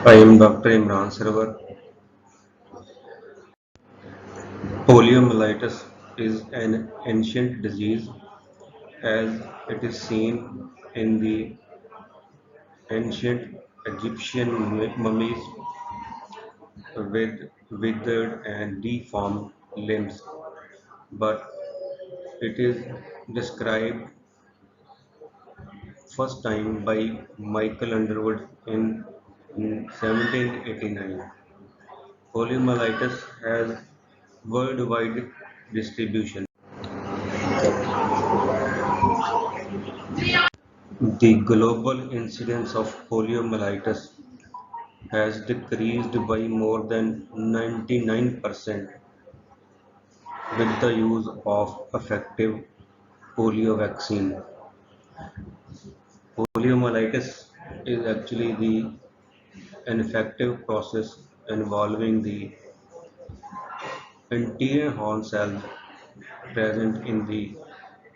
I am Dr. Imran Sarwar. Poliomyelitis is an ancient disease as it is seen in the ancient Egyptian mummies with withered and deformed limbs, but it is described first time by Michael Underwood in 1789. Poliomyelitis has worldwide distribution. The global incidence of poliomyelitis has decreased by more than 99% with the use of effective polio vaccine. Poliomyelitis is actually the infective process involving the anterior horn cells present in the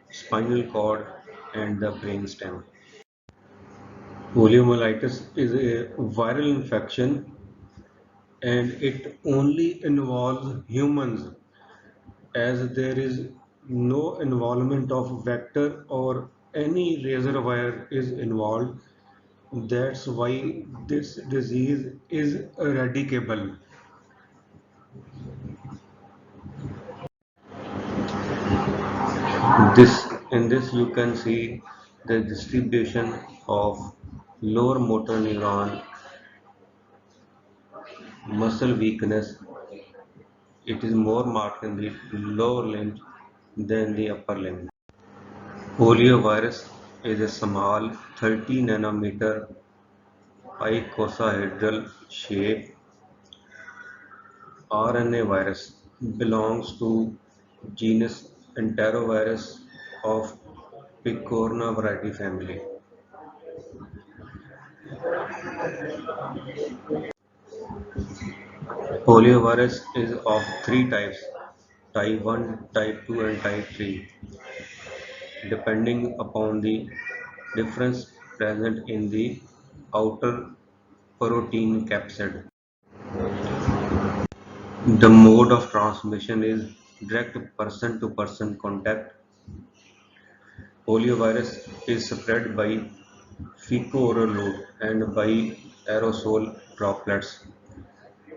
spinal cord and the brainstem. Poliomyelitis is a viral infection and it only involves humans as there is no involvement of vector or any reservoir is involved. That's why this disease is eradicable. In this you can see the distribution of lower motor neuron muscle weakness. It is more marked in the lower limb than the upper limb. Poliovirus is a small 30 nanometer icosahedral shape RNA virus belongs to genus Enterovirus of Picorna variety family. Poliovirus is of three types: type 1, type 2 and type 3, depending upon the difference present in the outer protein capsid. The mode of transmission is direct person-to-person contact. Poliovirus is spread by fecal-oral route and by aerosol droplets.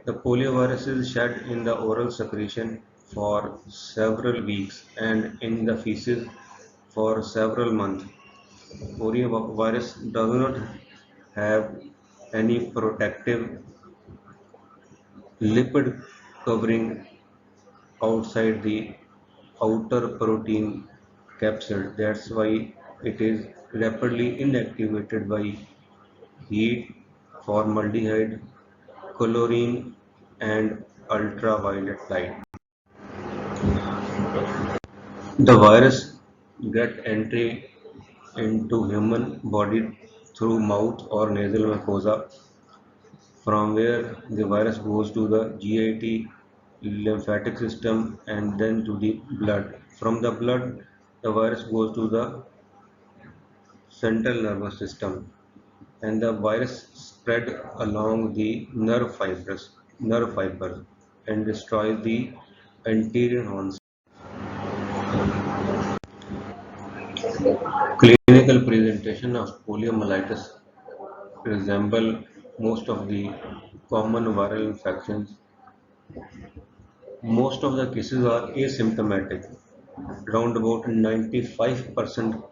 The poliovirus is shed in the oral secretion for several weeks and in the feces for several months. Poliovirus does not have any protective lipid covering outside the outer protein capsid. That's why it is rapidly inactivated by heat, formaldehyde, chlorine, and ultraviolet light. The virus get entry into human body through mouth or nasal mucosa, from where the virus goes to the GIT lymphatic system and then to the blood. From the blood, the virus goes to the central nervous system and the virus spread along the nerve fibers and destroys the anterior horns. Clinical presentation of poliomyelitis resemble most of the common viral infections. Most of the cases are asymptomatic. Around about 95%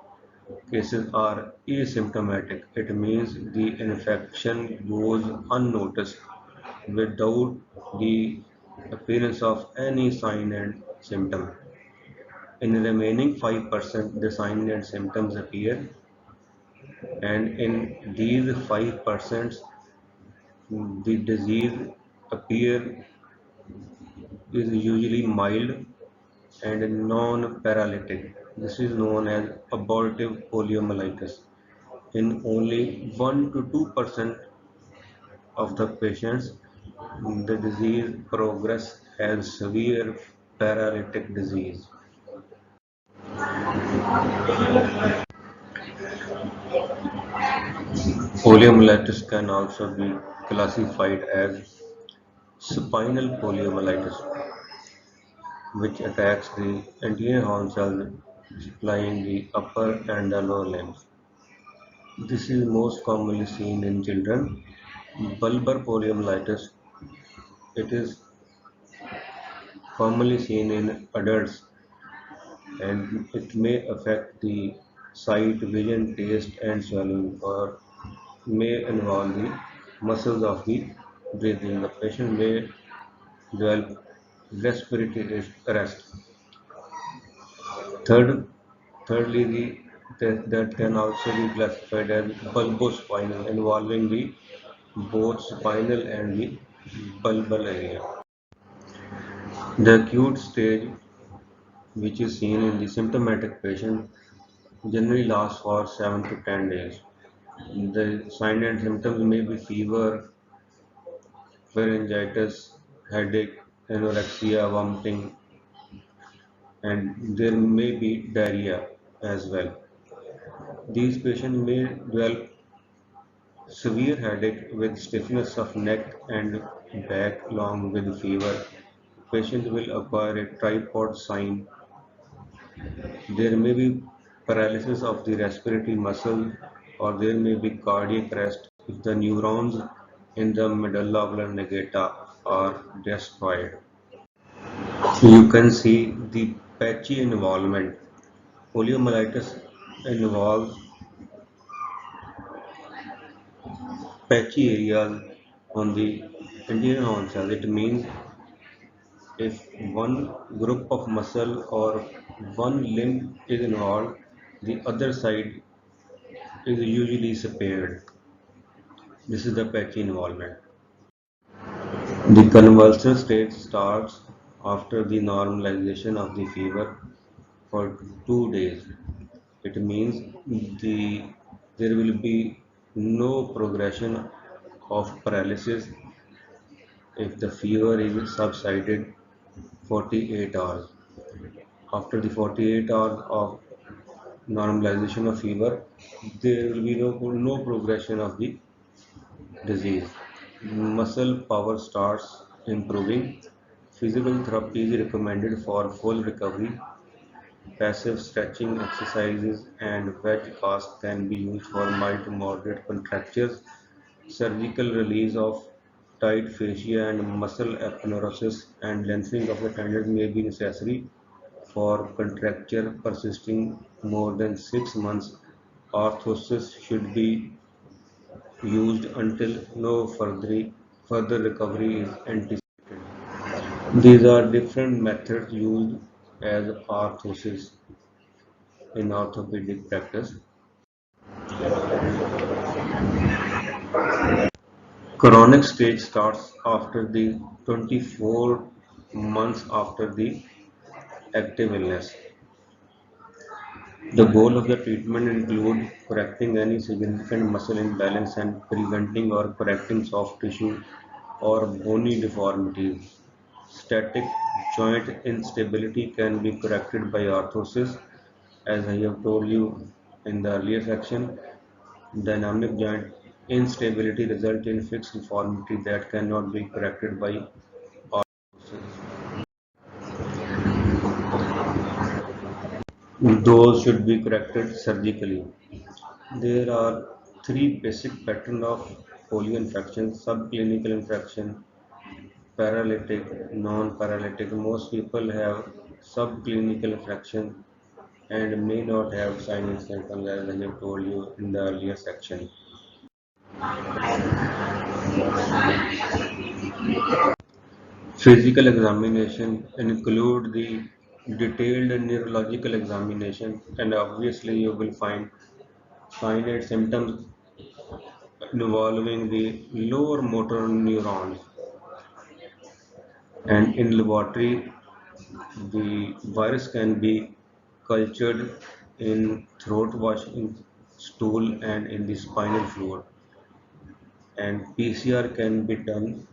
cases are asymptomatic. It means the infection goes unnoticed without the appearance of any sign and symptom. In the remaining 5%, the signs and symptoms appear, and in these 5%, the disease appear is usually mild and non-paralytic. This is known as abortive poliomyelitis. In only 1 to 2% of the patients, the disease progress as severe paralytic disease. Poliomyelitis can also be classified as spinal poliomyelitis, which attacks the anterior horn cells supplying the upper and the lower limbs. This is most commonly seen in children. Bulbar poliomyelitis, it is commonly seen in adults and it may affect the sight, vision, taste, and swallowing, or may involve the muscles of the breathing. The patient may develop respiratory arrest. Third, thirdly, that can also be classified as bulbospinal, involving the both spinal and the bulbal area. The acute stage, which is seen in the symptomatic patient, generally lasts for 7 to 10 days. The signs and symptoms may be fever, pharyngitis, headache, anorexia, vomiting, and there may be diarrhea as well. These patients may develop severe headache with stiffness of neck and back along with fever. Patient will acquire a tripod sign. There may be paralysis of the respiratory muscle or there may be cardiac arrest if the neurons in the medulla oblongata are destroyed. You can see the patchy involvement. Poliomyelitis involves patchy areas on the anterior horn cells. It means if one group of muscle or one limb is involved, the other side is usually spared. This is the patchy involvement. The convulsive state starts after the normalization of the fever for 2 days. It means the there will be no progression of paralysis if the fever is subsided 48 hours. After the 48 hours of normalization of fever, there will be no progression of the disease. Muscle power starts improving. Physical therapy is recommended for full recovery. Passive stretching exercises and wedge casts can be used for mild to moderate contractures. Surgical release of tight fascia and muscle aponeurosis and lengthening of the tendons may be necessary for contracture persisting more than 6 months. Orthosis should be used until no further recovery is anticipated. These are different methods used as orthosis in orthopedic practice. Chronic stage starts after the 24 months after the active illness. The goal of the treatment include correcting any significant muscle imbalance and preventing or correcting soft tissue or bony deformities. Static joint instability can be corrected by orthosis, as I have told you in the earlier section. Dynamic joint instability results in fixed deformity that cannot be corrected by orthosis. Those should be corrected surgically. There are three basic patterns of polio infection: subclinical infection, paralytic, non-paralytic. Most people have subclinical infection and may not have signs and symptoms as I have told you in the earlier section. Physical examination include the detailed neurological examination and obviously you will find signs and symptoms involving the lower motor neurons and in laboratory the virus can be cultured in throat wash in stool and in the spinal fluid and PCR can be done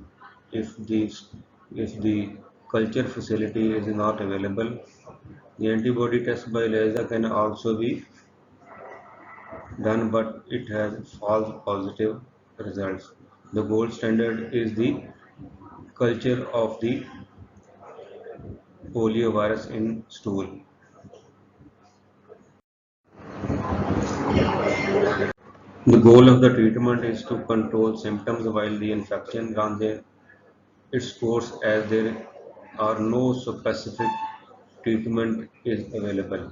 if the culture facility is not available. The antibody test by laser can also be done, but it has false positive results. The gold standard is the culture of the poliovirus in stool. The goal of the treatment is to control symptoms while the infection runs its course, as there are no specific treatment is available.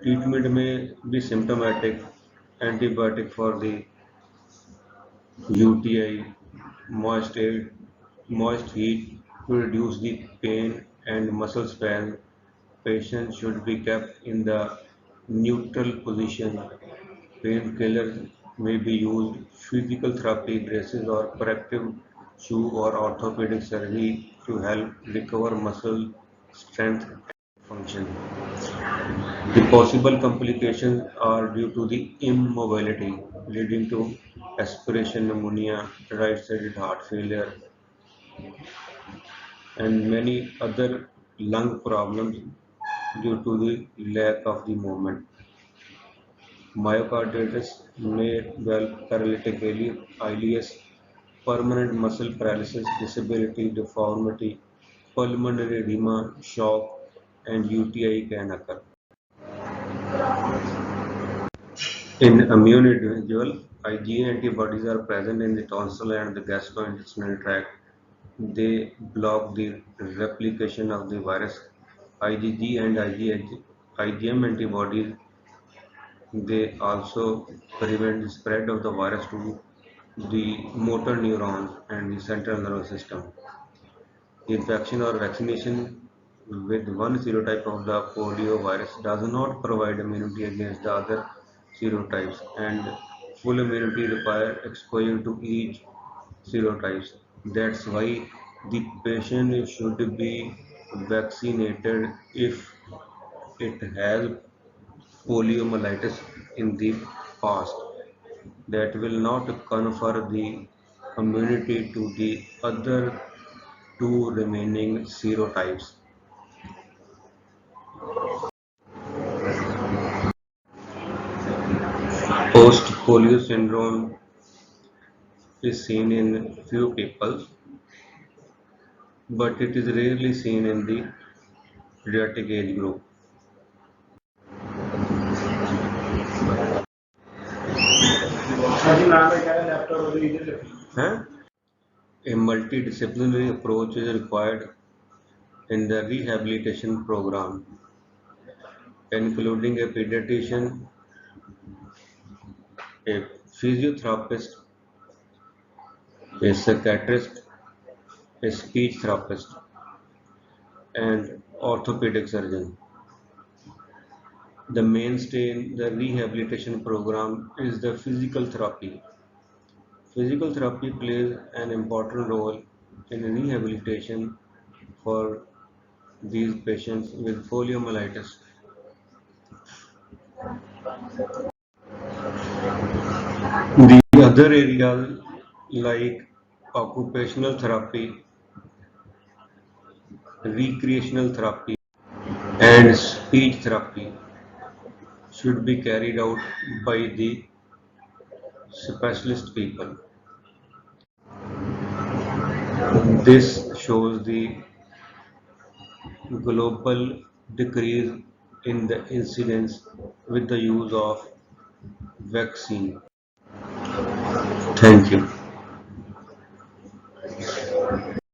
Treatment may be symptomatic, antibiotic for the UTI, moist aid, moist heat to reduce the pain and muscle spasm. Patients should be kept in the neutral position. Painkillers may be used, physical therapy, braces or corrective shoe or orthopedic surgery to help recover muscle strength and function. The possible complications are due to the immobility, leading to aspiration pneumonia, right-sided heart failure, and many other lung problems due to the lack of the movement. Myocarditis may develop paralytic ileus, permanent muscle paralysis, disability, deformity, pulmonary edema, shock, and UTI can occur. In immune individual, IgA antibodies are present in the tonsil and the gastrointestinal tract. They block the replication of the virus. IgG and IgM antibodies, they also prevent the spread of the virus to the motor neurons and the central nervous system. Infection or vaccination with one serotype of the polio virus does not provide immunity against the other serotypes, and full immunity requires exposure to each serotypes. That's why the patient should be vaccinated if it has poliomyelitis in the past. That will not confer the immunity to the other two remaining serotypes. Post-polio syndrome is seen in few people, but it is rarely seen in the pediatric age group. Huh? A multidisciplinary approach is required in the rehabilitation program, including a pediatrician, a physiotherapist, a psychiatrist, a speech therapist, and orthopedic surgeon. The mainstay in the rehabilitation program is the physical therapy. Physical therapy plays an important role in rehabilitation for these patients with poliomyelitis. The other areas like occupational therapy, recreational therapy, and speech therapy should be carried out by the specialist people. This shows the global decrease in the incidence with the use of vaccine. Thank you.